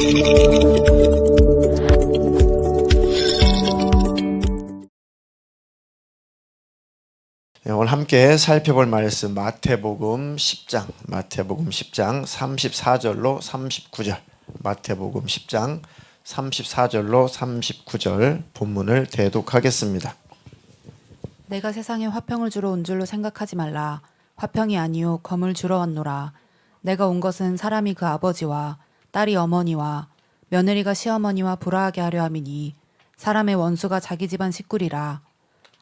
네, 오늘 함께 살펴볼 말씀 마태복음 10장 34절로 39절 마태복음 10장 34절로 39절 본문을 대독하겠습니다. 내가 세상에 화평을 주러 온 줄로 생각하지 말라. 화평이 아니요 검을 주러 왔노라. 내가 온 것은 사람이 그 아버지와 딸이 어머니와 며느리가 시어머니와 불화하게 하려 함이니 사람의 원수가 자기 집안 식구리라.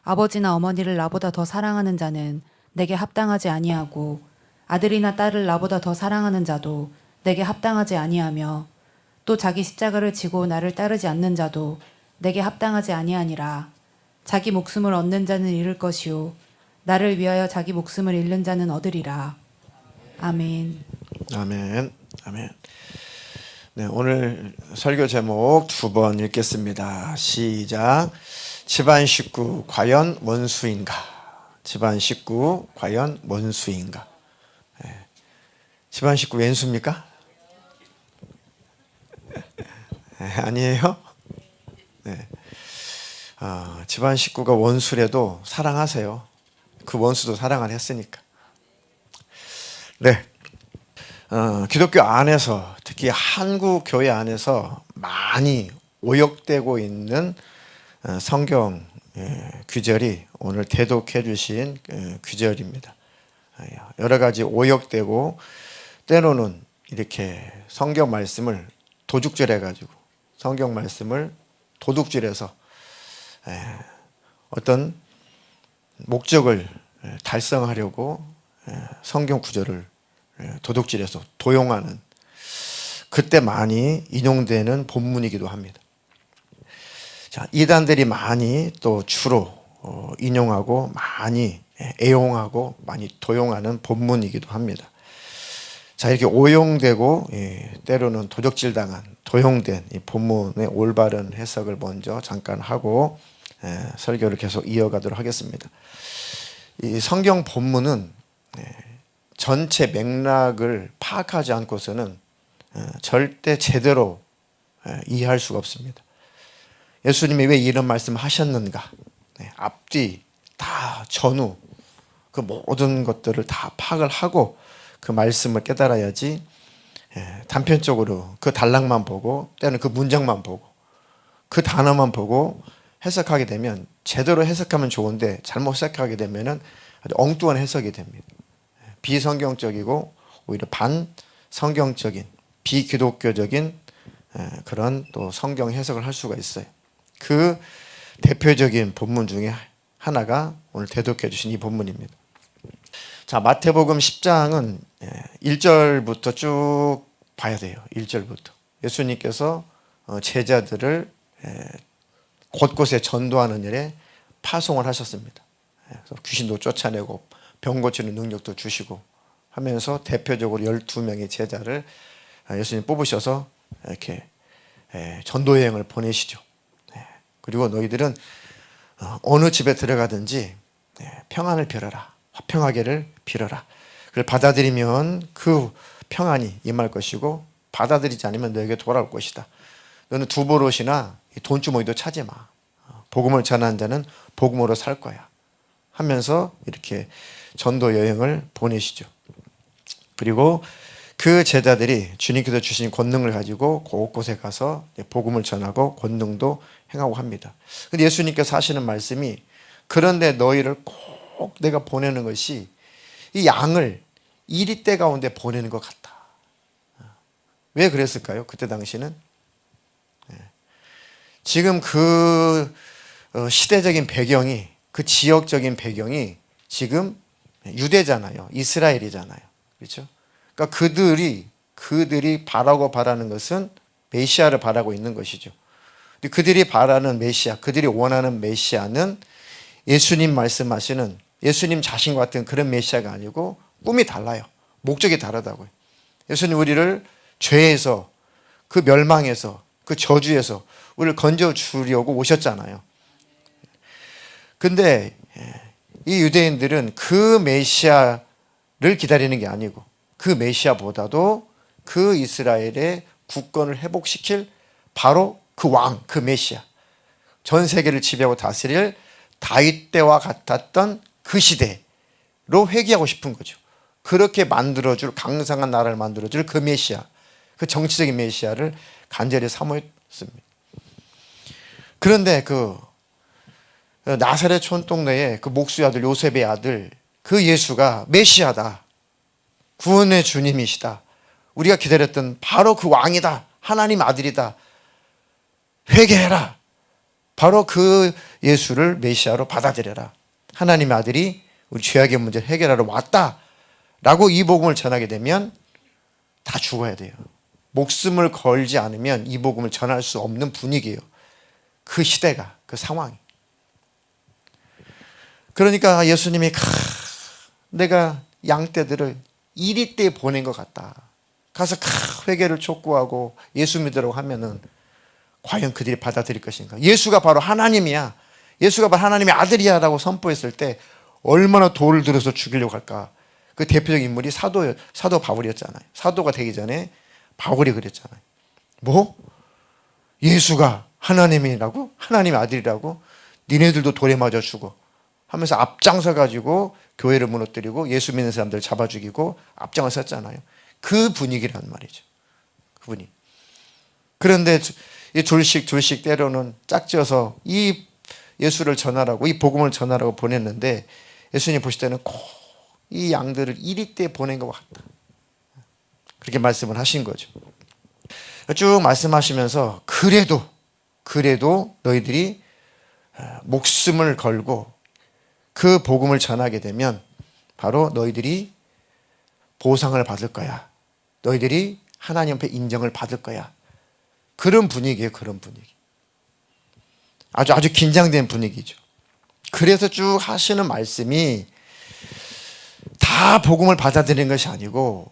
아버지나 어머니를 나보다 더 사랑하는 자는 내게 합당하지 아니하고 아들이나 딸을 나보다 더 사랑하는 자도 내게 합당하지 아니하며 또 자기 십자가를 지고 나를 따르지 않는 자도 내게 합당하지 아니하니라. 자기 목숨을 얻는 자는 잃을 것이요 나를 위하여 자기 목숨을 잃는 자는 얻으리라. 아멘. 아멘. 아멘. 네, 오늘 설교 제목 두 번 읽겠습니다. 시작. 집안 식구 과연 원수인가? 집안 식구 과연 원수인가? 네. 집안 식구 왼수입니까? 네, 아니에요? 네. 집안 식구가 원수래도 사랑하세요. 그 원수도 사랑을 했으니까. 네. 기독교 안에서 특히 한국 교회 안에서 많이 오역되고 있는 성경 규절이 오늘 대독해 주신 규절입니다. 여러 가지 오역되고 때로는 이렇게 성경 말씀을 도둑질해 가지고 성경 말씀을 도둑질해서 어떤 목적을 달성하려고 성경 구절을 도둑질해서 도용하는 그때 많이 인용되는 본문이기도 합니다. 자, 이단들이 많이 또 주로 인용하고 많이 애용하고 많이 도용하는 본문이기도 합니다. 자, 이렇게 오용되고 때로는 도적질당한 도용된 이 본문의 올바른 해석을 먼저 잠깐 하고 설교를 계속 이어가도록 하겠습니다. 이 성경 본문은 전체 맥락을 파악하지 않고서는 절대 제대로 이해할 수가 없습니다. 예수님이 왜 이런 말씀을 하셨는가? 앞뒤 다 전후 그 모든 것들을 다 파악을 하고 그 말씀을 깨달아야지 단편적으로 그 단락만 보고 때는 그 문장만 보고 그 단어만 보고 해석하게 되면 제대로 해석하면 좋은데 잘못 해석하게 되면 아주 엉뚱한 해석이 됩니다. 비성경적이고 오히려 반성경적인 비기독교적인 그런 또 성경 해석을 할 수가 있어요. 그 대표적인 본문 중에 하나가 오늘 대독해 주신 이 본문입니다. 자, 마태복음 10장은 1절부터 쭉 봐야 돼요. 1절부터. 예수님께서 제자들을 곳곳에 전도하는 일에 파송을 하셨습니다. 그래서 귀신도 쫓아내고 병 고치는 능력도 주시고 하면서 대표적으로 12명의 제자를 예수님 뽑으셔서 이렇게 전도 여행을 보내시죠. 그리고 너희들은 어느 집에 들어가든지 평안을 빌어라. 화평하게를 빌어라. 그걸 받아들이면 그 평안이 임할 것이고 받아들이지 않으면 너에게 돌아올 것이다. 너는 두 버릇이나 돈주머니도 차지 마. 복음을 전하는 자는 복음으로 살 거야. 하면서 이렇게 전도 여행을 보내시죠. 그리고 그 제자들이 주님께서 주신 권능을 가지고 곳곳에 가서 복음을 전하고 권능도 행하고 합니다. 근데 예수님께서 하시는 말씀이 그런데 너희를 꼭 내가 보내는 것이 이 양을 이리떼 가운데 보내는 것 같다. 왜 그랬을까요? 그때 당시는 지금 그 시대적인 배경이 그 지역적인 배경이 지금 유대잖아요. 이스라엘이잖아요. 그렇죠? 그러니까 그들이 바라는 것은 메시아를 바라고 있는 것이죠. 근데 그들이 바라는 메시아, 그들이 원하는 메시아는 예수님 말씀하시는 예수님 자신 같은 그런 메시아가 아니고 꿈이 달라요. 목적이 다르다고요. 예수님 우리를 죄에서 그 멸망에서 그 저주에서 우리를 건져 주려고 오셨잖아요. 근데 이 유대인들은 그 메시아를 기다리는 게 아니고 그 메시아보다도 그 이스라엘의 국권을 회복시킬 바로 그 왕, 그 메시아, 전 세계를 지배하고 다스릴 다윗 때와 같았던 그 시대로 회귀하고 싶은 거죠. 그렇게 만들어줄, 강성한 나라를 만들어줄 그 메시아, 그 정치적인 메시아를 간절히 사모했습니다. 그런데 그 나사렛 촌동네에 그 목수의 아들 요셉의 아들 그 예수가 메시아다, 구원의 주님이시다, 우리가 기다렸던 바로 그 왕이다, 하나님 아들이다, 회개해라, 바로 그 예수를 메시아로 받아들여라, 하나님의 아들이 우리 죄악의 문제를 해결하러 왔다 라고 이 복음을 전하게 되면 다 죽어야 돼요. 목숨을 걸지 않으면 이 복음을 전할 수 없는 분위기예요. 그 시대가, 그 상황이. 그러니까 예수님이 내가 양떼들을 이리 때 보낸 것 같다, 가서 회개를 촉구하고 예수 믿으라고 하면은 과연 그들이 받아들일 것인가? 예수가 바로 하나님이야, 예수가 바로 하나님의 아들이야 라고 선포했을 때 얼마나 돌을 들어서 죽이려고 할까? 그 대표적인 인물이 사도 바울이었잖아요. 사도가 되기 전에 바울이 그랬잖아요. 뭐? 예수가 하나님이라고? 하나님의 아들이라고? 니네들도 돌에 맞아 죽어 하면서 앞장서 가지고 교회를 무너뜨리고 예수 믿는 사람들 잡아 죽이고 앞장을 섰잖아요. 그 분위기란 말이죠. 그분이. 그런데 이 둘씩 때로는 짝지어서 이 예수를 전하라고, 이 복음을 전하라고 보냈는데 예수님 보실 때는 꼭 이 양들을 이리 때 보낸 것 같다, 그렇게 말씀을 하신 거죠. 쭉 말씀하시면서 그래도 너희들이 목숨을 걸고 그 복음을 전하게 되면 바로 너희들이 보상을 받을 거야, 너희들이 하나님 앞에 인정을 받을 거야, 그런 분위기예요. 그런 분위기. 아주 긴장된 분위기죠. 그래서 쭉 하시는 말씀이 다 복음을 받아들이는 것이 아니고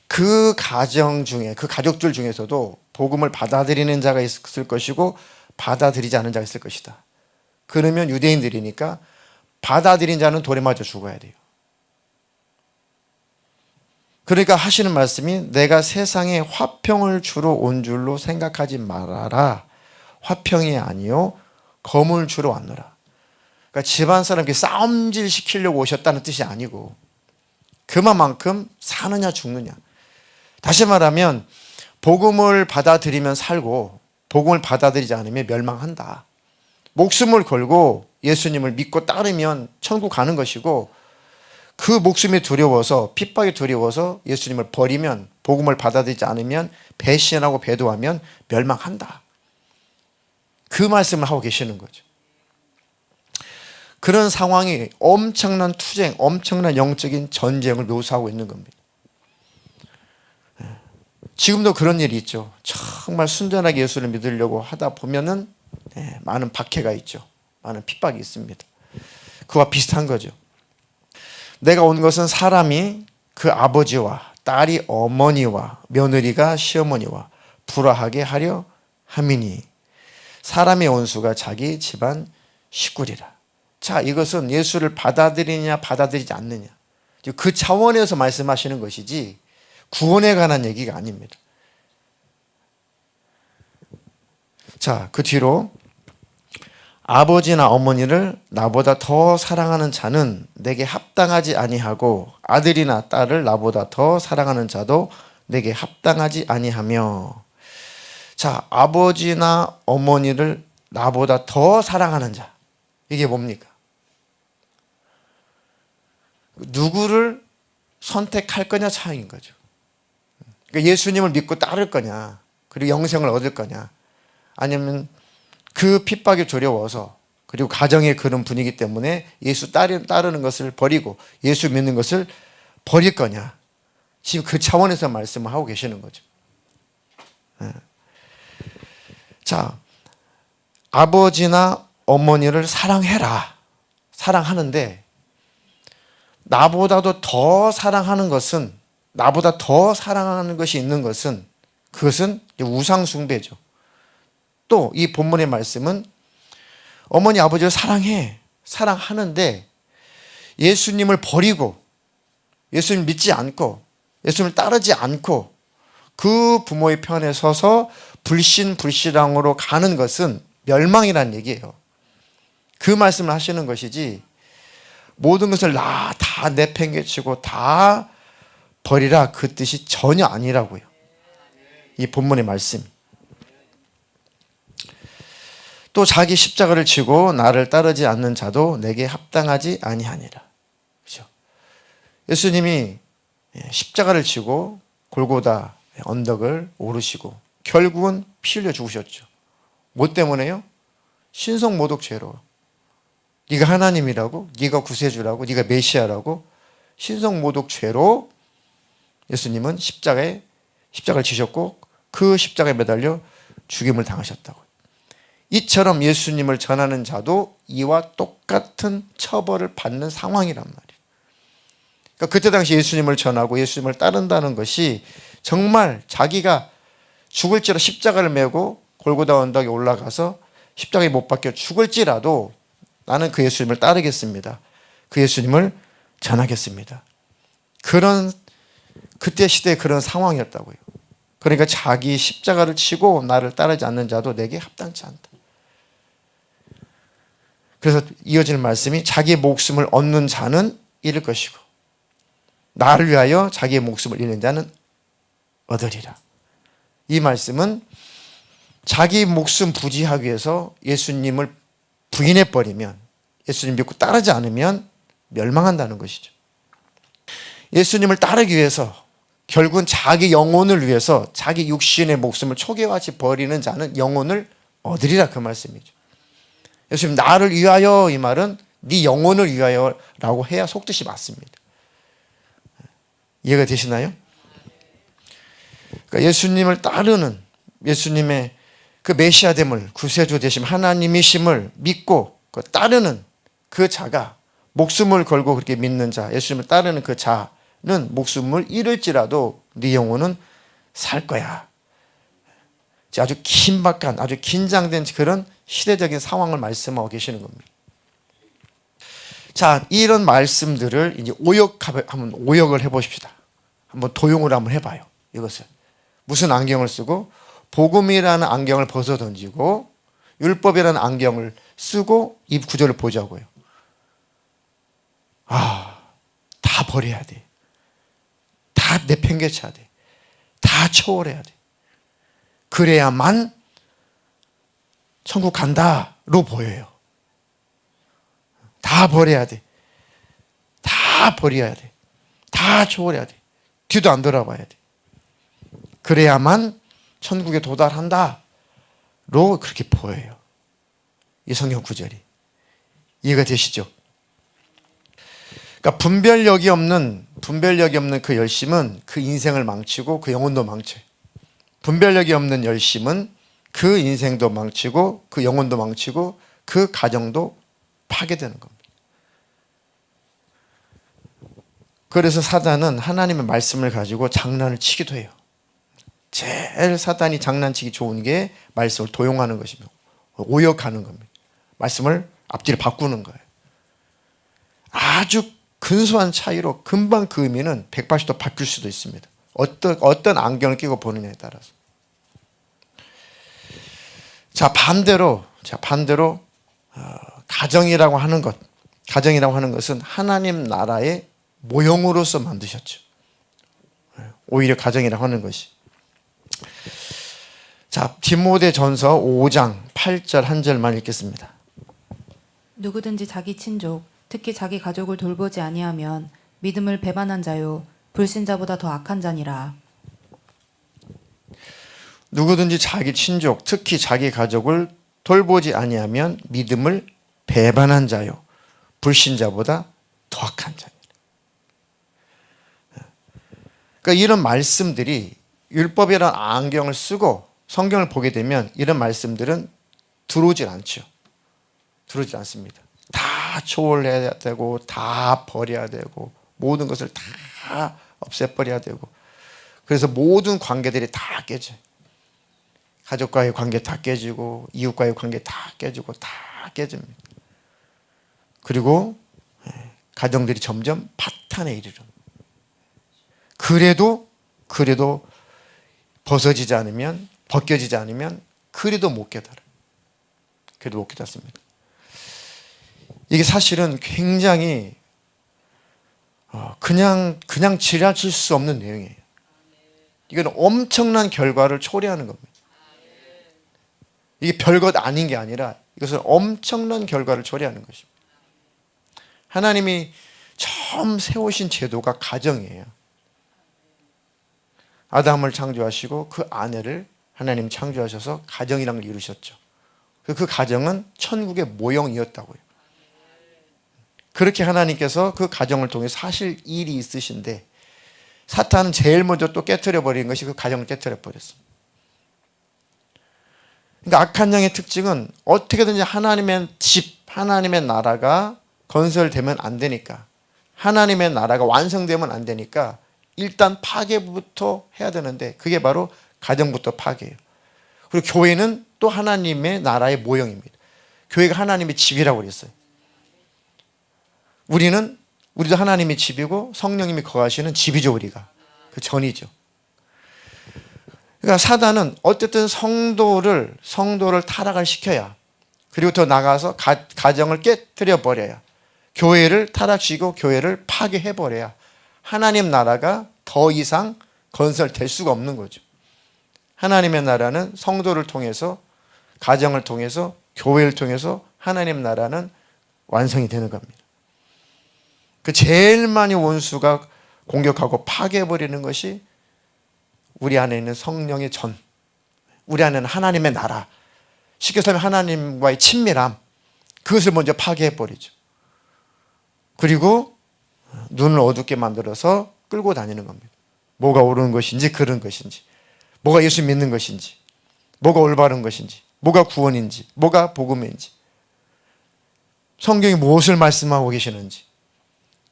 그 가정 중에, 그 가족들 중에서도 복음을 받아들이는 자가 있을 것이고 받아들이지 않은 자가 있을 것이다. 그러면 유대인들이니까 받아들인 자는 돌에 맞아 죽어야 돼요. 그러니까 하시는 말씀이 내가 세상에 화평을 주러 온 줄로 생각하지 말아라. 화평이 아니요 검을 주러 왔노라. 그러니까 집안 사람께 싸움질 시키려고 오셨다는 뜻이 아니고 그만큼 사느냐 죽느냐. 다시 말하면 복음을 받아들이면 살고 복음을 받아들이지 않으면 멸망한다. 목숨을 걸고 예수님을 믿고 따르면 천국 가는 것이고 그 목숨이 두려워서, 핍박이 두려워서 예수님을 버리면, 복음을 받아들이지 않으면, 배신하고 배도하면 멸망한다. 그 말씀을 하고 계시는 거죠. 그런 상황이 엄청난 투쟁, 엄청난 영적인 전쟁을 묘사하고 있는 겁니다. 지금도 그런 일이 있죠. 정말 순전하게 예수를 믿으려고 하다 보면은 많은 박해가 있죠. 많은 핍박이 있습니다. 그와 비슷한 거죠. 내가 온 것은 사람이 그 아버지와 딸이 어머니와 며느리가 시어머니와 불화하게 하려 함이니 사람의 원수가 자기 집안 식구리라. 자, 이것은 예수를 받아들이냐 받아들이지 않느냐, 그 차원에서 말씀하시는 것이지 구원에 관한 얘기가 아닙니다. 자, 그 뒤로 아버지나 어머니를 나보다 더 사랑하는 자는 내게 합당하지 아니하고 아들이나 딸을 나보다 더 사랑하는 자도 내게 합당하지 아니하며. 자, 아버지나 어머니를 나보다 더 사랑하는 자, 이게 뭡니까? 누구를 선택할 거냐 차이인 거죠. 그러니까 예수님을 믿고 따를 거냐, 그리고 영생을 얻을 거냐, 아니면 그 핍박이 두려워서, 그리고 가정의 그런 분위기 때문에 예수 따르는 것을 버리고 예수 믿는 것을 버릴 거냐. 지금 그 차원에서 말씀을 하고 계시는 거죠. 자, 아버지나 어머니를 사랑해라. 사랑하는데 나보다도 더 사랑하는 것은, 나보다 더 사랑하는 것이 있는 것은, 그것은 우상 숭배죠. 또 이 본문의 말씀은 어머니 아버지를 사랑해, 사랑하는데 예수님을 버리고 예수님 믿지 않고 예수님을 따르지 않고 그 부모의 편에 서서 불신불신앙으로 가는 것은 멸망이라는 얘기예요. 그 말씀을 하시는 것이지 모든 것을 다 내팽개치고 다 버리라 그 뜻이 전혀 아니라고요. 이 본문의 말씀. 또 자기 십자가를 지고 나를 따르지 않는 자도 내게 합당하지 아니하니라. 그렇죠? 예수님이 십자가를 지고 골고다 언덕을 오르시고 결국은 피 흘려 죽으셨죠. 뭐 때문에요? 신성모독죄로. 네가 하나님이라고, 네가 구세주라고, 네가 메시아라고 신성모독죄로 예수님은 십자가를 지셨고 그 십자가에 매달려 죽임을 당하셨다고. 이처럼 예수님을 전하는 자도 이와 똑같은 처벌을 받는 상황이란 말이에요. 그러니까 그때 당시 예수님을 전하고 예수님을 따른다는 것이 정말 자기가 죽을지라도 십자가를 메고 골고다 언덕에 올라가서 십자가에 못 박혀 죽을지라도 나는 그 예수님을 따르겠습니다. 그 예수님을 전하겠습니다. 그때 시대에 그런 상황이었다고요. 그러니까 자기 십자가를 치고 나를 따르지 않는 자도 내게 합당치 않다. 그래서 이어지는 말씀이 자기의 목숨을 얻는 자는 잃을 것이고 나를 위하여 자기의 목숨을 잃는 자는 얻으리라. 이 말씀은 자기 목숨 부지하기 위해서 예수님을 부인해버리면, 예수님 믿고 따르지 않으면 멸망한다는 것이죠. 예수님을 따르기 위해서 결국은 자기 영혼을 위해서 자기 육신의 목숨을 초계같이 버리는 자는 영혼을 얻으리라 그 말씀이죠. 예수님 나를 위하여 이 말은 네 영혼을 위하여라고 해야 속뜻이 맞습니다. 이해가 되시나요? 그러니까 예수님을 따르는 예수님의 그 메시아됨을 구세주 되심 하나님이심을 믿고 따르는 그 자가 목숨을 걸고 그렇게 믿는 자, 예수님을 따르는 그 자는 목숨을 잃을지라도 네 영혼은 살 거야. 아주 긴박한, 아주 긴장된 그런 시대적인 상황을 말씀하고 계시는 겁니다. 자, 이런 말씀들을 이제 한번 오역을 해보십시다. 한번 도용을 한번 해봐요. 이것을 무슨 안경을 쓰고 복음이라는 안경을 벗어 던지고 율법이라는 안경을 쓰고 이 구절을 보자고요. 다 버려야 돼. 다 내팽개쳐야 돼. 다 초월해야 돼. 그래야만 천국 간다로 보여요. 다 버려야 돼. 다 버려야 돼. 다 초월해야 돼. 뒤도 안 돌아봐야 돼. 그래야만 천국에 도달한다로 그렇게 보여요. 이 성경 구절이. 이해가 되시죠? 그러니까 분별력이 없는 그 열심은 그 인생을 망치고 그 영혼도 망쳐요. 분별력이 없는 열심은 그 인생도 망치고 그 영혼도 망치고 그 가정도 파괴되는 겁니다. 그래서 사단은 하나님의 말씀을 가지고 장난을 치기도 해요. 제일 사단이 장난치기 좋은 게 말씀을 도용하는 것이며 오역하는 겁니다. 말씀을 앞뒤를 바꾸는 거예요. 아주 근소한 차이로 금방 그 의미는 180도 바뀔 수도 있습니다. 어떤 안경을 끼고 보느냐에 따라서. 자, 반대로 가정이라고 하는 것은 하나님 나라의 모형으로서 만드셨죠. 오히려 가정이라고 하는 것이. 자, 디모데전서 5장 8절 한 절만 읽겠습니다. 누구든지 자기 친족, 특히 자기 가족을 돌보지 아니하면 믿음을 배반한 자요 불신자보다 더 악한 자니라. 누구든지 자기 친족, 특히 자기 가족을 돌보지 아니하면 믿음을 배반한 자요 불신자보다 더 악한 자니라. 그러니까 이런 말씀들이 율법이라는 안경을 쓰고 성경을 보게 되면 이런 말씀들은 들어오질 않죠. 들어오질 않습니다. 다 초월해야 되고 다 버려야 되고 모든 것을 다 없애버려야 되고 그래서 모든 관계들이 다 깨져요. 가족과의 관계 다 깨지고 이웃과의 관계 다 깨지고 다 깨집니다. 그리고 가정들이 점점 파탄에 이르릅니다. 그래도 벗어지지 않으면, 벗겨지지 않으면 그리도 못 깨달아요. 그래도 못 깨닫습니다. 이게 사실은 굉장히 그냥 지나칠 수 없는 내용이에요. 이건 엄청난 결과를 초래하는 겁니다. 이게 별것 아닌 게 아니라 이것은 엄청난 결과를 초래하는 것입니다. 하나님이 처음 세우신 제도가 가정이에요. 아담을 창조하시고 그 아내를 하나님 창조하셔서 가정이라는 걸 이루셨죠. 그 가정은 천국의 모형이었다고요. 그렇게 하나님께서 그 가정을 통해 사실 일이 있으신데 사탄은 제일 먼저 또 깨트려 버린 것이 그 가정을 깨트려 버렸습니다. 그러니까 악한 영의 특징은 어떻게든지 하나님의 집, 하나님의 나라가 건설되면 안 되니까, 하나님의 나라가 완성되면 안 되니까 일단 파괴부터 해야 되는데 그게 바로 가정부터 파괴예요. 그리고 교회는 또 하나님의 나라의 모형입니다. 교회가 하나님의 집이라고 그랬어요. 우리도 하나님의 집이고 성령님이 거하시는 집이죠. 우리가 그 전이죠. 그러니까 사단은 어쨌든 성도를 타락을 시켜야, 그리고 더 나가서 가정을 깨뜨려 버려야, 교회를 타락시키고 교회를 파괴해 버려야 하나님 나라가 더 이상 건설될 수가 없는 거죠. 하나님의 나라는 성도를 통해서, 가정을 통해서, 교회를 통해서 하나님 나라는 완성이 되는 겁니다. 그 제일 많이 원수가 공격하고 파괴해버리는 것이 우리 안에 있는 성령의 전, 우리 안에는 하나님의 나라, 쉽게 말하면 하나님과의 친밀함, 그것을 먼저 파괴해버리죠. 그리고 눈을 어둡게 만들어서 끌고 다니는 겁니다. 뭐가 옳은 것인지 그른 것인지, 뭐가 예수 믿는 것인지, 뭐가 올바른 것인지, 뭐가 구원인지, 뭐가 복음인지, 성경이 무엇을 말씀하고 계시는지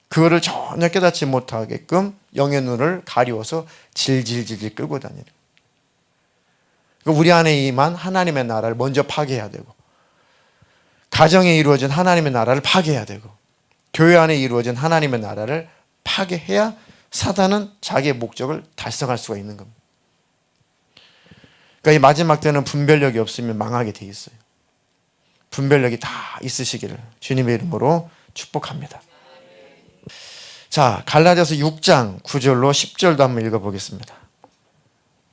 그거를 전혀 깨닫지 못하게끔 영의 눈을 가리워서 질질질질 끌고 다니는 거예요. 그러니까 우리 안에 임한 하나님의 나라를 먼저 파괴해야 되고, 가정에 이루어진 하나님의 나라를 파괴해야 되고, 교회 안에 이루어진 하나님의 나라를 파괴해야 사단은 자기의 목적을 달성할 수가 있는 겁니다. 그러니까 이 마지막 때는 분별력이 없으면 망하게 돼 있어요. 분별력이 다 있으시기를 주님의 이름으로 축복합니다. 자, 갈라디아서 6장 9절로 10절도 한번 읽어보겠습니다.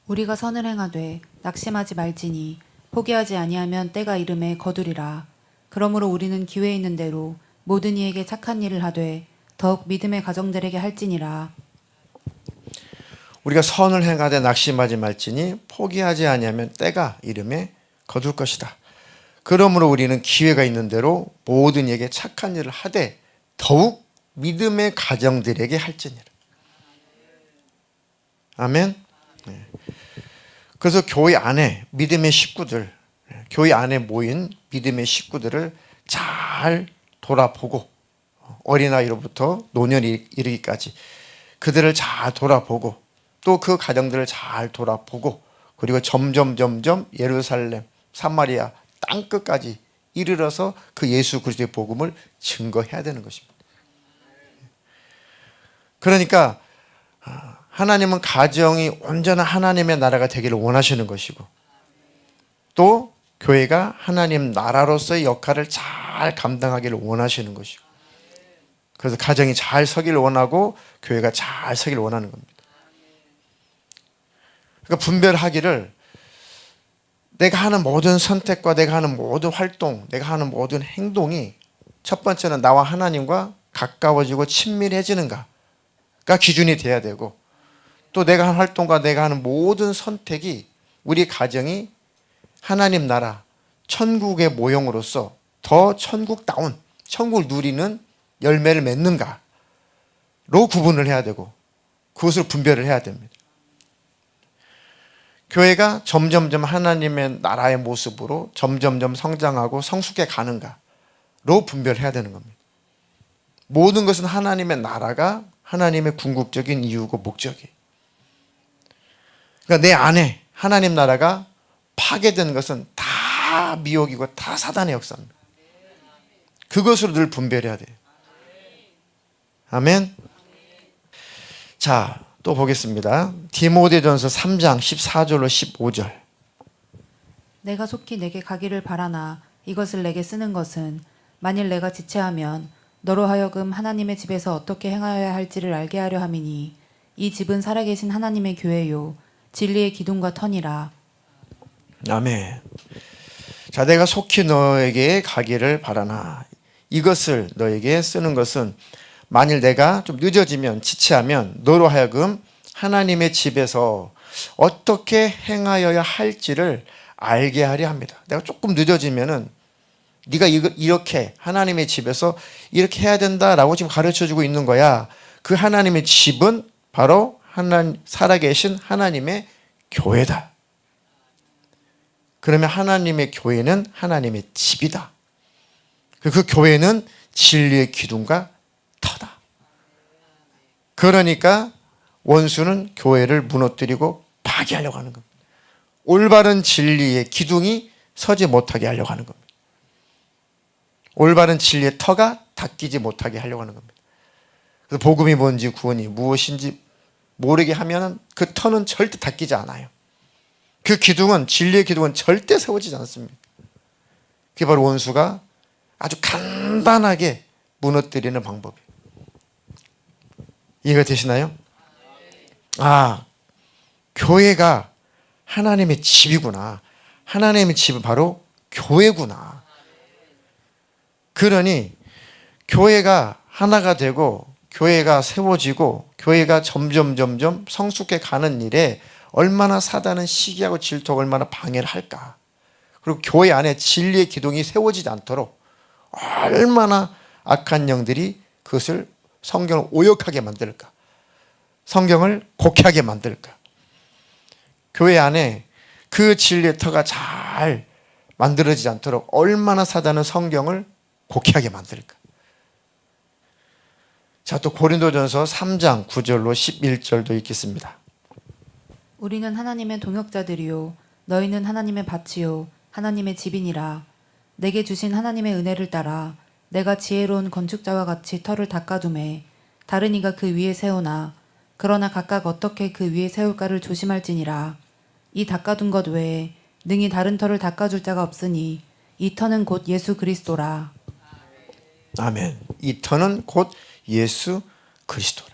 우리가 선을 행하되 낙심하지 말지니 포기하지 아니하면 때가 이름에 거두리라. 그러므로 우리는 기회 있는 대로 모든 이에게 착한 일을 하되 더욱 믿음의 가정들에게 할지니라. 우리가 선을 행하되 낙심하지 말지니 포기하지 아니하면 때가 이름에 거둘 것이다. 그러므로 우리는 기회가 있는 대로 모든 이에게 착한 일을 하되 더욱 믿음의 가정들에게 할지니라. 아멘. 그래서 교회 안에 믿음의 식구들, 교회 안에 모인 믿음의 식구들을 잘 돌아보고, 어린아이로부터 노년이 이르기까지 그들을 잘 돌아보고, 또 그 가정들을 잘 돌아보고, 그리고 점점 예루살렘, 사마리아 땅끝까지 이르러서 그 예수 그리스도의 복음을 증거해야 되는 것입니다. 그러니까 하나님은 가정이 온전한 하나님의 나라가 되기를 원하시는 것이고, 또 교회가 하나님 나라로서의 역할을 잘 감당하기를 원하시는 것이고, 그래서 가정이 잘 서기를 원하고 교회가 잘 서기를 원하는 겁니다. 그러니까 분별하기를, 내가 하는 모든 선택과 내가 하는 모든 활동, 내가 하는 모든 행동이 첫 번째는 나와 하나님과 가까워지고 친밀해지는가가 기준이 돼야 되고, 또 내가 하는 활동과 내가 하는 모든 선택이 우리 가정이 하나님 나라, 천국의 모형으로서 더 천국다운, 천국을 누리는 열매를 맺는가로 구분을 해야 되고, 그것을 분별을 해야 됩니다. 교회가 점점점 하나님의 나라의 모습으로 점점점 성장하고 성숙해 가는가로 분별해야 되는 겁니다. 모든 것은 하나님의 나라가 하나님의 궁극적인 이유고 목적이에요. 그러니까 내 안에 하나님 나라가 파괴된 것은 다 미혹이고 다 사단의 역사입니다. 그것으로 늘 분별해야 돼요. 아멘. 자, 또 보겠습니다. 디모데전서 3장 14절로 15절. 내가 속히 내게 가기를 바라나 이것을 내게 쓰는 것은 만일 내가 지체하면 너로 하여금 하나님의 집에서 어떻게 행하여야 할지를 알게 하려 함이니 이 집은 살아계신 하나님의 교회요 진리의 기둥과 터니라. 아멘. 자, 내가 속히 너에게 가기를 바라나 이것을 너에게 쓰는 것은 만일 내가 좀 늦어지면 지체하면 너로 하여금 하나님의 집에서 어떻게 행하여야 할지를 알게 하려 합니다. 내가 조금 늦어지면은 네가 이렇게 하나님의 집에서 이렇게 해야 된다라고 지금 가르쳐주고 있는 거야. 그 하나님의 집은 바로 살아계신 하나님의 교회다. 그러면 하나님의 교회는 하나님의 집이다. 그 교회는 진리의 기둥과 터다. 그러니까 원수는 교회를 무너뜨리고 파괴하려고 하는 겁니다. 올바른 진리의 기둥이 서지 못하게 하려고 하는 겁니다. 올바른 진리의 터가 닦이지 못하게 하려고 하는 겁니다. 그래서 복음이 뭔지 구원이 무엇인지 모르게 하면 그 터는 절대 닦이지 않아요. 그 기둥은 진리의 기둥은 절대 세워지지 않습니다. 그게 바로 원수가 아주 간단하게 무너뜨리는 방법이에요. 이해가 되시나요? 교회가 하나님의 집이구나. 하나님의 집은 바로 교회구나. 그러니 교회가 하나가 되고 교회가 세워지고 교회가 점점 성숙해 가는 일에 얼마나 사단은 시기하고 질투하고 얼마나 방해를 할까. 그리고 교회 안에 진리의 기둥이 세워지지 않도록 얼마나 악한 영들이 그것을 성경을 오역하게 만들까. 성경을 곡해하게 만들까. 교회 안에 그 진리의 터가 잘 만들어지지 않도록 얼마나 사단은 성경을 곡해하게 만들까. 자, 또 고린도전서 3장 9절로 11절도 읽겠습니다. 우리는 하나님의 동역자들이요 너희는 하나님의 밭이요 하나님의 집이니라. 내게 주신 하나님의 은혜를 따라 내가 지혜로운 건축자와 같이 터를 닦아두매 다른 이가 그 위에 세우나 그러나 각각 어떻게 그 위에 세울까를 조심할지니라. 이 닦아둔 것 외에 능히 다른 터를 닦아줄 자가 없으니 이 터는 곧 예수 그리스도라. 아멘. 이 터는 곧 예수 그리스도라.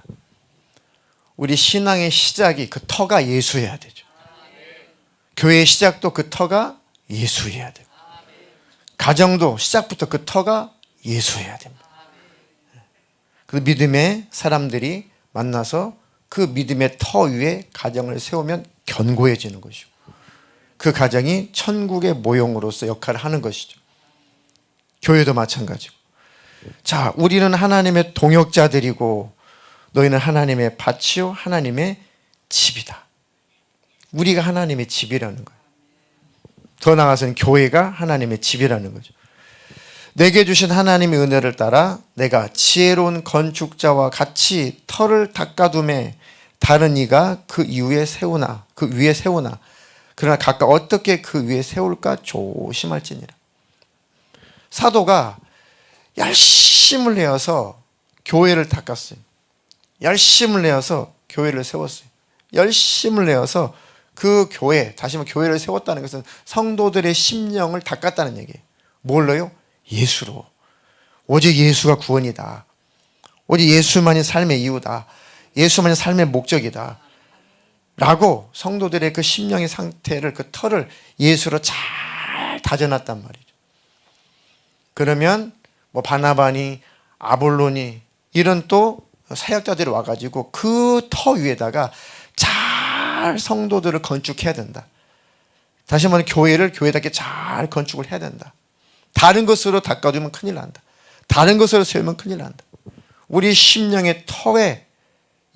우리 신앙의 시작이 그 터가 예수여야 되죠. 교회의 시작도 그 터가 예수여야 돼요. 가정도 시작부터 그 터가 예수여야 됩니다. 그 믿음의 사람들이 만나서 그 믿음의 터 위에 가정을 세우면 견고해지는 것이고 그 가정이 천국의 모형으로서 역할을 하는 것이죠. 교회도 마찬가지고. 자, 우리는 하나님의 동역자들이고 너희는 하나님의 밭이요 하나님의 집이다. 우리가 하나님의 집이라는 거예요. 더 나아가서는 교회가 하나님의 집이라는 거죠. 내게 주신 하나님의 은혜를 따라 내가 지혜로운 건축자와 같이 터를 닦아둠에 다른 이가 그 위에 세우나 그러나 각각 어떻게 그 위에 세울까 조심할지니라. 사도가 열심을 내어서 교회를 닦았어요. 열심을 내어서 교회를 세웠어요. 열심을 내어서 그 교회, 다시 말해 교회를 세웠다는 것은 성도들의 심령을 닦았다는 얘기예요. 뭘로요? 예수로. 오직 예수가 구원이다. 오직 예수만이 삶의 이유다. 예수만이 삶의 목적이다. 라고 성도들의 그 심령의 상태를, 그 터를 예수로 잘 다져놨단 말이죠. 그러면 뭐 바나바니 아볼로니 이런 또 사역자들이 와가지고 그 터 위에다가 잘 성도들을 건축해야 된다. 다시 말하면 교회를 교회답게 잘 건축을 해야 된다. 다른 것으로 닦아주면 큰일 난다. 다른 것으로 세우면 큰일 난다. 우리 심령의 터에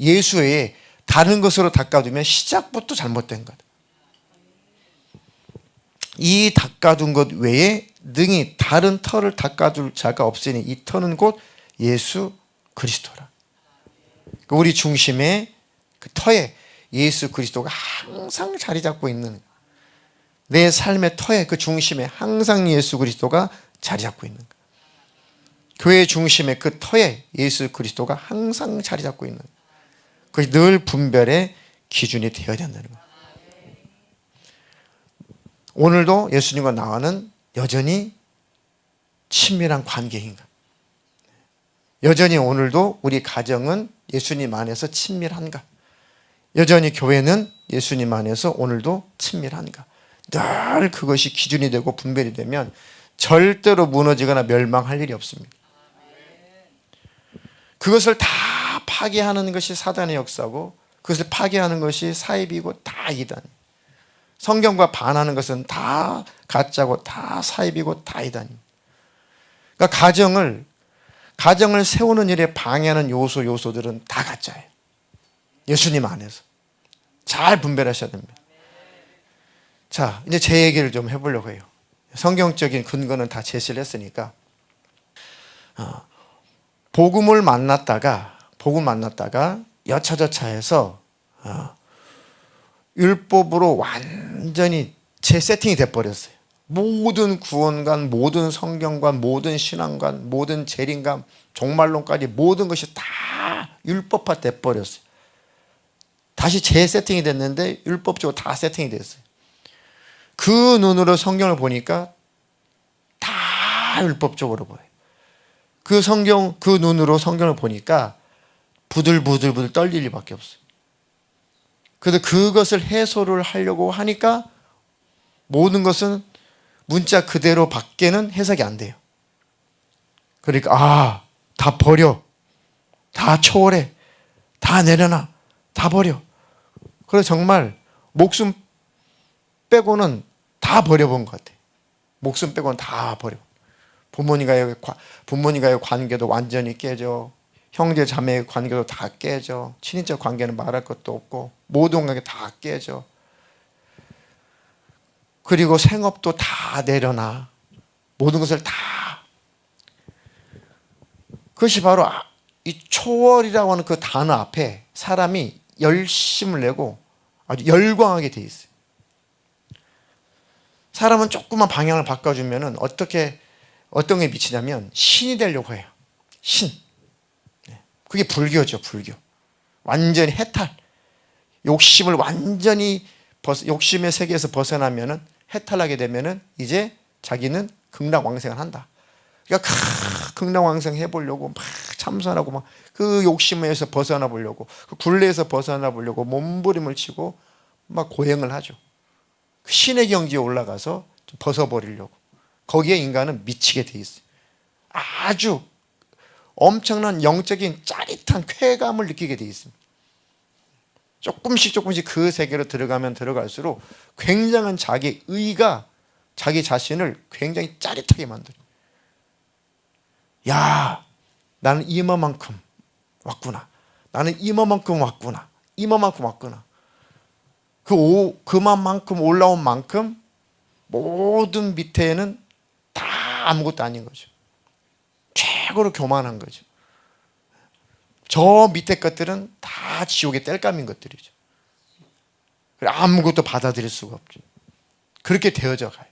예수 외에 다른 것으로 닦아두면 시작부터 잘못된 것. 이 닦아둔 것 외에 능히 다른 터를 닦아줄 자가 없으니 이 터는 곧 예수 그리스도라. 우리 중심에 그 터에 예수 그리스도가 항상 자리 잡고 있는, 내 삶의 터에 그 중심에 항상 예수 그리스도가 자리 잡고 있는, 교회 중심의 그 터에 예수 그리스도가 항상 자리 잡고 있는, 그것이 늘 분별의 기준이 되어야 된다는 거예요. 오늘도 예수님과 나와는 여전히 친밀한 관계인가? 여전히 오늘도 우리 가정은 예수님 안에서 친밀한가? 여전히 교회는 예수님 안에서 오늘도 친밀한가? 늘 그것이 기준이 되고 분별이 되면 절대로 무너지거나 멸망할 일이 없습니다. 그것을 다 파괴하는 것이 사단의 역사고 그것을 파괴하는 것이 사입이고 다 이단. 성경과 반하는 것은 다 가짜고 다 사입이고 다 이단입니다. 그러니까 가정을 세우는 일에 방해하는 요소들은 다 가짜예요. 예수님 안에서. 잘 분별하셔야 됩니다. 자, 이제 제 얘기를 좀 해보려고 해요. 성경적인 근거는 다 제시를 했으니까. 복음을 만났다가 여차저차해서 율법으로 완전히 재세팅이 돼버렸어요. 모든 구원관, 모든 성경관, 모든 신앙관, 모든 재림관, 종말론까지 모든 것이 다 율법화 돼버렸어요. 다시 재세팅이 됐는데 율법적으로 다 세팅이 됐어요. 그 눈으로 성경을 보니까 다 율법적으로 보여요. 그 눈으로 성경을 보니까 부들부들 떨릴 일밖에 없어요. 그래서 그것을 해소를 하려고 하니까 모든 것은 문자 그대로 밖에는 해석이 안 돼요. 그러니까 다 버려. 다 초월해. 다 내려놔. 다 버려. 그래서 정말 목숨 빼고는 다 버려본 것 같아요. 목숨 빼고는 다 버려. 부모님과의 관계도 완전히 깨져. 형제 자매의 관계도 다 깨져. 친인척 관계는 말할 것도 없고 모든 관계 다 깨져. 그리고 생업도 다 내려놔. 모든 것을 다. 그것이 바로 이 초월이라고 하는 그 단어 앞에 사람이 열심을 내고 아주 열광하게 돼 있어요. 사람은 조금만 방향을 바꿔주면 어떤 게 미치냐면 신이 되려고 해요. 신. 그게 불교죠, 불교. 완전히 해탈. 욕심을 완전히 욕심의 세계에서 벗어나면은 해탈하게 되면은 이제 자기는 극락왕생을 한다. 그러니까 극락왕생 해보려고 막 참선하고 막 그 욕심에서 벗어나 보려고 그 굴레에서 벗어나 보려고 몸부림을 치고 막 고행을 하죠. 신의 경지에 올라가서 좀 벗어버리려고. 거기에 인간은 미치게 돼 있어요. 아주 엄청난 영적인 짜릿한 쾌감을 느끼게 돼 있습니다. 조금씩 그 세계로 들어가면 들어갈수록 굉장한 자기 의가 자기 자신을 굉장히 짜릿하게 만들어요. 야, 나는 이만큼 왔구나. 나는 이만큼 왔구나. 이만큼 왔구나. 그만큼 올라온 만큼 모든 밑에는 다 아무것도 아닌 거죠. 최고로 교만한 거죠. 저 밑에 것들은 다 지옥의 땔감인 것들이죠. 아무것도 받아들일 수가 없죠. 그렇게 되어져 가요.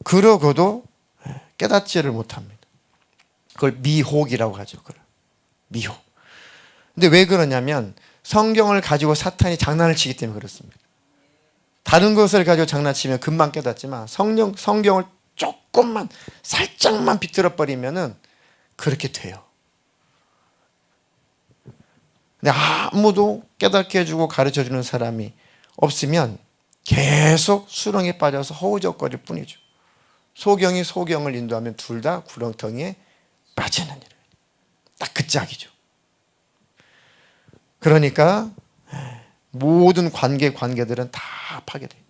그러고도 깨닫지를 못합니다. 그걸 미혹이라고 하죠. 미혹. 근데 왜 그러냐면 성경을 가지고 사탄이 장난을 치기 때문에 그렇습니다. 다른 것을 가지고 장난치면 금방 깨닫지만 성경을 조금만 살짝만 비틀어 버리면은 그렇게 돼요. 근데 아무도 깨닫게 해주고 가르쳐 주는 사람이 없으면 계속 수렁에 빠져서 허우적거릴 뿐이죠. 소경이 소경을 인도하면 둘 다 구렁텅이에 빠지는 일. 딱 그 짝이죠. 그러니까 모든 관계들은 다 파괴돼요.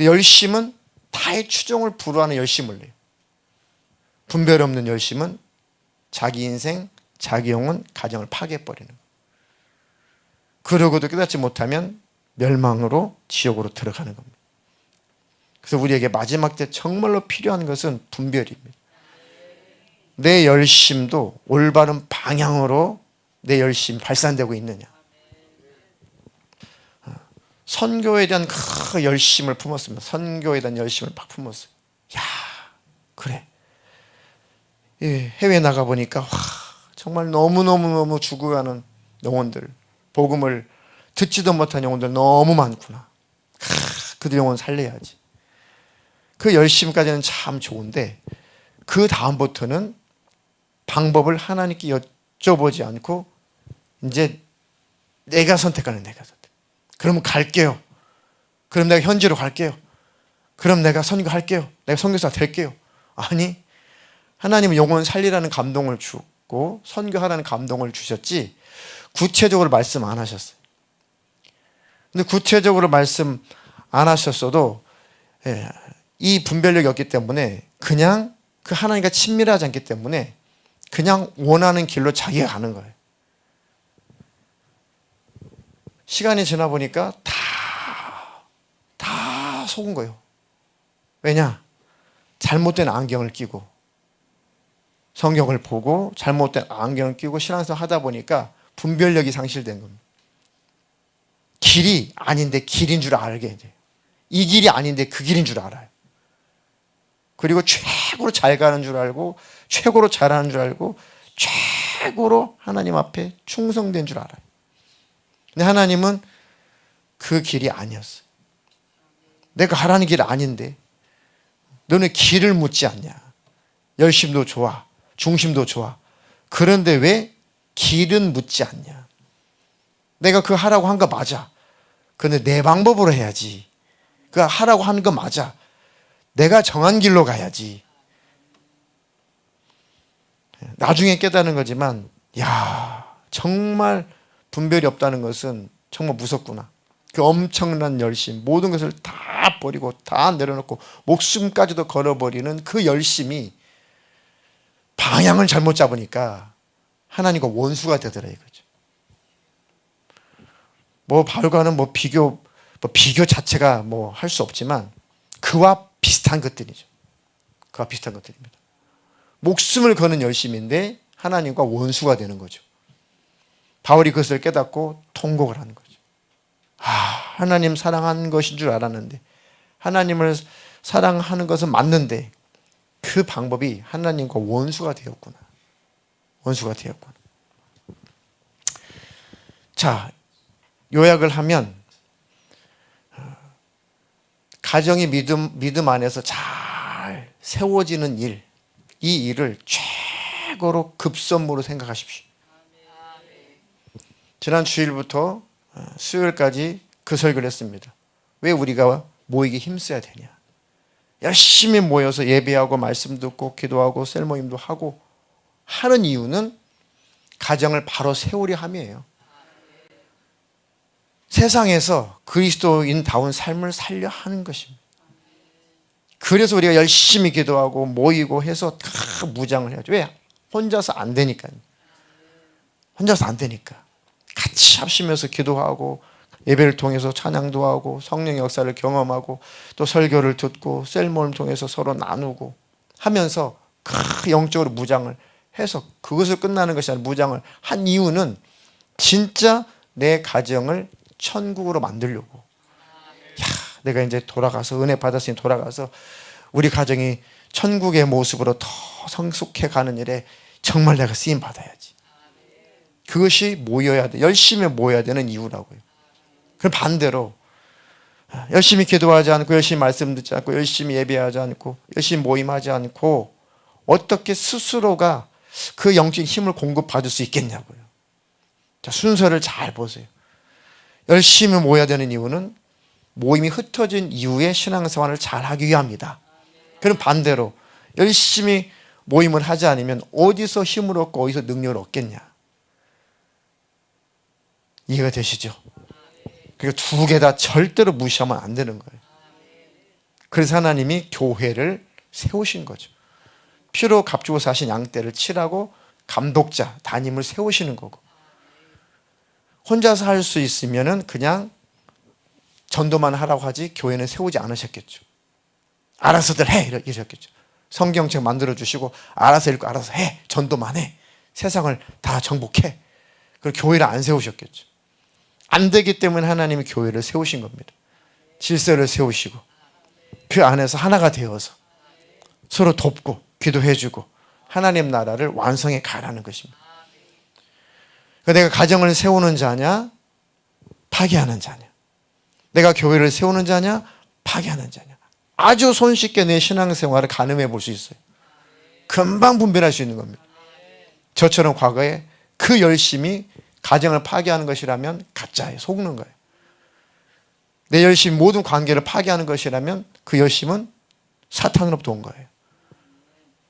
열심은 타의 추종을 불허하는 열심을 내요. 분별 없는 열심은 자기 인생, 자기 영혼, 가정을 파괴해버리는 거예요. 그러고도 깨닫지 못하면 멸망으로 지옥으로 들어가는 겁니다. 그래서 우리에게 마지막 때 정말로 필요한 것은 분별입니다. 내 열심도 올바른 방향으로 내 열심이 발산되고 있느냐. 선교에 대한 그 열심을 품었습니다. 선교에 대한 열심을 막 품었어요. 야, 그래. 해외 나가보니까 정말 너무너무너무 죽어가는 영혼들, 복음을 듣지도 못한 영혼들 너무 많구나. 그들 영혼 살려야지. 그 열심까지는 참 좋은데 그 다음부터는 방법을 하나님께 여쭤보지 않고 이제 내가 선택하는, 내가 선택. 그러면 갈게요. 그럼 내가 현지로 갈게요. 그럼 내가 선교할게요. 내가 선교사 될게요. 아니, 하나님은 영혼 살리라는 감동을 주고 선교하라는 감동을 주셨지 구체적으로 말씀 안 하셨어요. 근데 구체적으로 말씀 안 하셨어도 이 분별력이 없기 때문에 그냥 그 하나님과 친밀하지 않기 때문에 그냥 원하는 길로 자기가 가는 거예요. 시간이 지나 보니까 다 속은 거예요. 왜냐? 잘못된 안경을 끼고 성경을 보고 잘못된 안경을 끼고 신앙생활 하다 보니까 분별력이 상실된 겁니다. 길이 아닌데 길인 줄 알게 돼요. 이 길이 아닌데 그 길인 줄 알아요. 그리고 최고로 잘 가는 줄 알고 최고로 잘하는 줄 알고 최고로 하나님 앞에 충성된 줄 알아요. 근데 하나님은 그 길이 아니었어요. 내가 가라는 길 아닌데 너는 길을 묻지 않냐. 열심도 좋아. 중심도 좋아. 그런데 왜 길은 묻지 않냐. 내가 그 하라고 한 거 맞아. 그런데 내 방법으로 해야지. 그 하라고 하는 거 맞아. 내가 정한 길로 가야지. 나중에 깨닫는 거지만 야, 정말 분별이 없다는 것은 정말 무섭구나. 그 엄청난 열심, 모든 것을 다 버리고 다 내려놓고 목숨까지도 걸어버리는 그 열심이 방향을 잘못 잡으니까 하나님과 원수가 되더라 이거죠. 뭐 바울과는 비교 자체가 할 수 없지만 그와 비슷한 것들이죠. 그와 비슷한 것들입니다. 목숨을 거는 열심인데 하나님과 원수가 되는 거죠. 바울이 그것을 깨닫고 통곡을 하는 거죠. 하나님 사랑한 것인 줄 알았는데 하나님을 사랑하는 것은 맞는데 그 방법이 하나님과 원수가 되었구나. 원수가 되었구나. 자, 요약을 하면 가정이 믿음 안에서 잘 세워지는 일, 이 일을 최고로 급선무로 생각하십시오. 지난 주일부터 수요일까지 그 설교를 했습니다. 왜 우리가 모이기 힘써야 되냐. 열심히 모여서 예배하고 말씀 듣고 기도하고 셀모임도 하고 하는 이유는 가정을 바로 세우려 함이에요. 세상에서 그리스도인다운 삶을 살려 하는 것입니다. 그래서 우리가 열심히 기도하고 모이고 해서 다 무장을 해야죠. 왜? 혼자서 안 되니까요. 혼자서 안 되니까. 같이 합심해서 기도하고 예배를 통해서 찬양도 하고 성령의 역사를 경험하고 또 설교를 듣고 셀모를 통해서 서로 나누고 하면서 영적으로 무장을 해서 그것을 끝나는 것이 아니라 무장을 한 이유는 진짜 내 가정을 천국으로 만들려고. 내가 이제 돌아가서 은혜 받았으니 돌아가서 우리 가정이 천국의 모습으로 더 성숙해 가는 일에 정말 내가 쓰임 받아야지. 그것이 모여야 돼. 열심히 모여야 되는 이유라고요. 그럼 반대로 열심히 기도하지 않고 열심히 말씀 듣지 않고 열심히 예배하지 않고 열심히 모임하지 않고 어떻게 스스로가 그 영적인 힘을 공급받을 수 있겠냐고요. 자, 순서를 잘 보세요. 열심히 모여야 되는 이유는 모임이 흩어진 이후에 신앙생활을 잘하기 위함이다. 그럼 반대로 열심히 모임을 하지 않으면 어디서 힘을 얻고 어디서 능력을 얻겠냐. 이해가 되시죠? 그리고 두 개 다 절대로 무시하면 안 되는 거예요. 그래서 하나님이 교회를 세우신 거죠. 피로 값주고 사신 양떼를 치라고 감독자, 담임을 세우시는 거고. 혼자서 할 수 있으면은 그냥 전도만 하라고 하지 교회는 세우지 않으셨겠죠. 알아서들 해 이러셨겠죠. 성경책 만들어주시고 알아서 읽고 알아서 해. 전도만 해. 세상을 다 정복해. 그리고 교회를 안 세우셨겠죠. 안 되기 때문에 하나님이 교회를 세우신 겁니다. 질서를 세우시고 그 안에서 하나가 되어서 서로 돕고 기도해주고 하나님 나라를 완성해 가라는 것입니다. 내가 가정을 세우는 자냐, 파괴하는 자냐. 내가 교회를 세우는 자냐, 파괴하는 자냐. 아주 손쉽게 내 신앙생활을 가늠해 볼 수 있어요. 금방 분별할 수 있는 겁니다. 저처럼 과거에 그 열심이 가정을 파괴하는 것이라면 가짜예요. 속는 거예요. 내 열심이 모든 관계를 파괴하는 것이라면 그 열심은 사탄으로부터 온 거예요.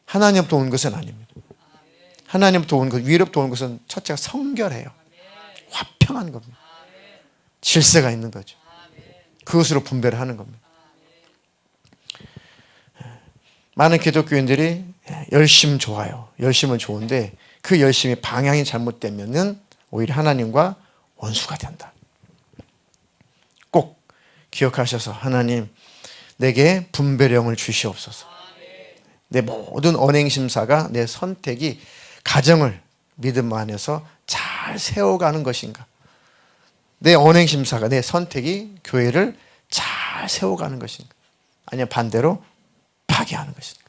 하나님으로부터 온 것은 아닙니다. 하나님으로부터 온 것, 위로부터 온 것은 첫째가 성결해요. 화평한 겁니다. 질서가 있는 거죠. 그것으로 분별을 하는 겁니다. 많은 기독교인들이 열심 좋아요. 열심은 좋은데 그 열심이 방향이 잘못되면은 오히려 하나님과 원수가 된다. 꼭 기억하셔서 하나님 내게 분별력을 주시옵소서. 내 모든 언행심사가 내 선택이 가정을 믿음 안에서 잘 세워가는 것인가. 내 언행심사가 내 선택이 교회를 잘 세워가는 것인가. 아니면 반대로 파괴하는 것인가.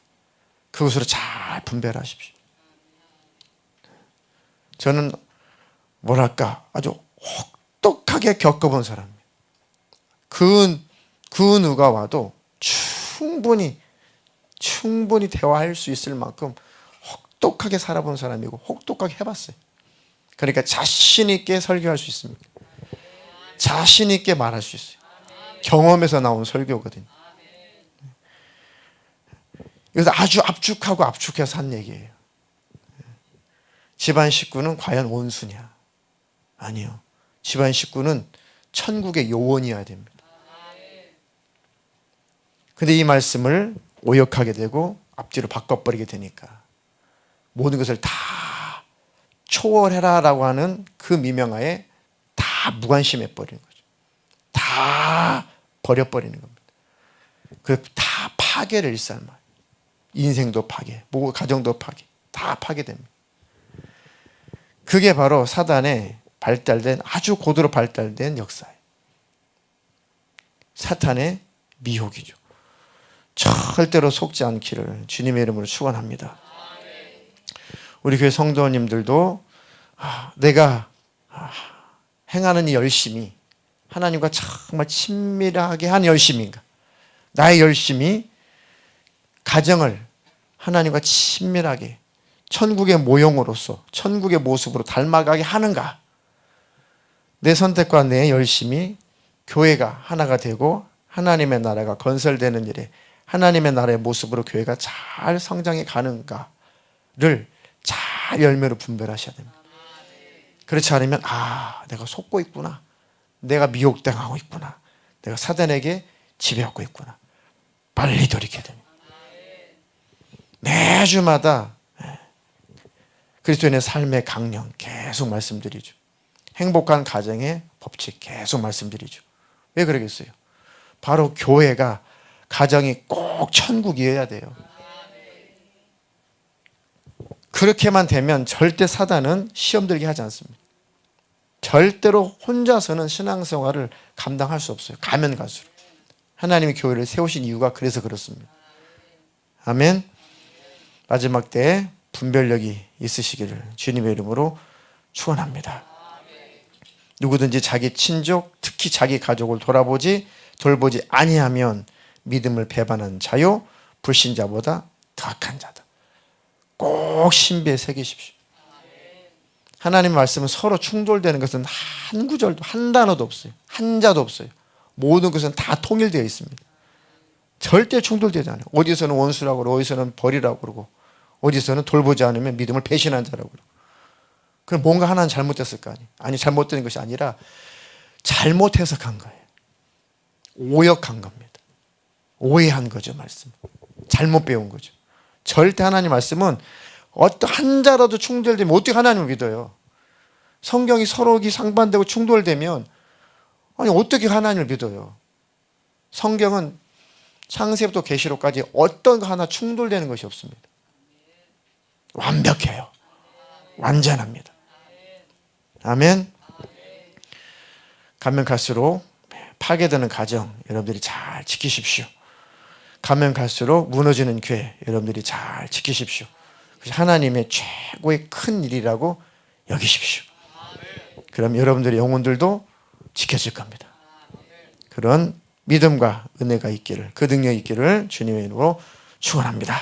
그것으로 잘 분별하십시오. 저는 뭐랄까 아주 혹독하게 겪어본 사람입니다. 그 누가 와도 충분히 대화할 수 있을 만큼 혹독하게 살아본 사람이고 혹독하게 해봤어요. 그러니까 자신 있게 설교할 수 있습니다. 자신 있게 말할 수 있어요. 경험에서 나온 설교거든요. 그래서 아주 압축해서 한 얘기예요. 집안 식구는 과연 원수냐? 아니요. 집안 식구는 천국의 요원이어야 됩니다. 근데 이 말씀을 오역하게 되고 앞뒤로 바꿔버리게 되니까 모든 것을 다 초월해라라고 하는 그 미명하에 다 무관심해 버리는 거죠. 다 버려버리는 겁니다. 그 다 파괴를 일삼아요. 인생도 파괴, 가정도 파괴, 다 파괴됩니다. 그게 바로 사단의 발달된 아주 고도로 발달된 역사예요. 사탄의 미혹이죠. 절대로 속지 않기를 주님의 이름으로 축원합니다. 우리 교회 성도님들도 내가 행하는 이 열심이 하나님과 정말 친밀하게 한 열심인가? 나의 열심이 가정을 하나님과 친밀하게 천국의 모형으로서 천국의 모습으로 닮아가게 하는가? 내 선택과 내 열심이 교회가 하나가 되고 하나님의 나라가 건설되는 일에 하나님의 나라의 모습으로 교회가 잘 성장해 가는가를 잘 열매로 분별하셔야 됩니다. 그렇지 않으면 내가 속고 있구나. 내가 미혹당하고 있구나. 내가 사단에게 지배받고 있구나. 빨리 돌이켜야 됩니다. 매주마다 그리스도인의 삶의 강령 계속 말씀드리죠. 행복한 가정의 법칙 계속 말씀드리죠. 왜 그러겠어요? 바로 교회가 가정이 꼭 천국이어야 돼요. 그렇게만 되면 절대 사단은 시험 들게 하지 않습니다. 절대로 혼자서는 신앙생활을 감당할 수 없어요. 가면 갈수록. 하나님이 교회를 세우신 이유가 그래서 그렇습니다. 아멘. 마지막 때에 분별력이 있으시기를 주님의 이름으로 축원합니다. 누구든지 자기 친족, 특히 자기 가족을 돌보지 아니하면 믿음을 배반한 자요 불신자보다 더 악한 자다. 꼭 신비에 새기십시오. 하나님의 말씀은 서로 충돌되는 것은 한 구절도 한 단어도 없어요. 한 자도 없어요. 모든 것은 다 통일되어 있습니다. 절대 충돌되지 않아요. 어디서는 원수라고 그러고 어디서는 벌이라고 그러고 어디서는 돌보지 않으면 믿음을 배신한 자라고 그러고. 그럼 뭔가 하나는 잘못됐을 거 아니에요. 아니 잘못된 것이 아니라 잘못 해석한 거예요. 오역한 겁니다. 오해한 거죠. 말씀. 잘못 배운 거죠. 절대 하나님 말씀은 어떤 한 자라도 충돌되면 어떻게 하나님을 믿어요? 성경이 서로 상반되고 충돌되면 아니 어떻게 하나님을 믿어요? 성경은 창세부터 계시록까지 어떤 거 하나 충돌되는 것이 없습니다. 완벽해요. 완전합니다. 아멘. 가면 갈수록 파괴되는 가정 여러분들이 잘 지키십시오. 가면 갈수록 무너지는 교회 여러분들이 잘 지키십시오. 하나님의 최고의 큰 일이라고 여기십시오. 그럼 여러분들의 영혼들도 지켜질 겁니다. 그런 믿음과 은혜가 있기를, 그 능력이 있기를 주님의 이름으로 축원합니다.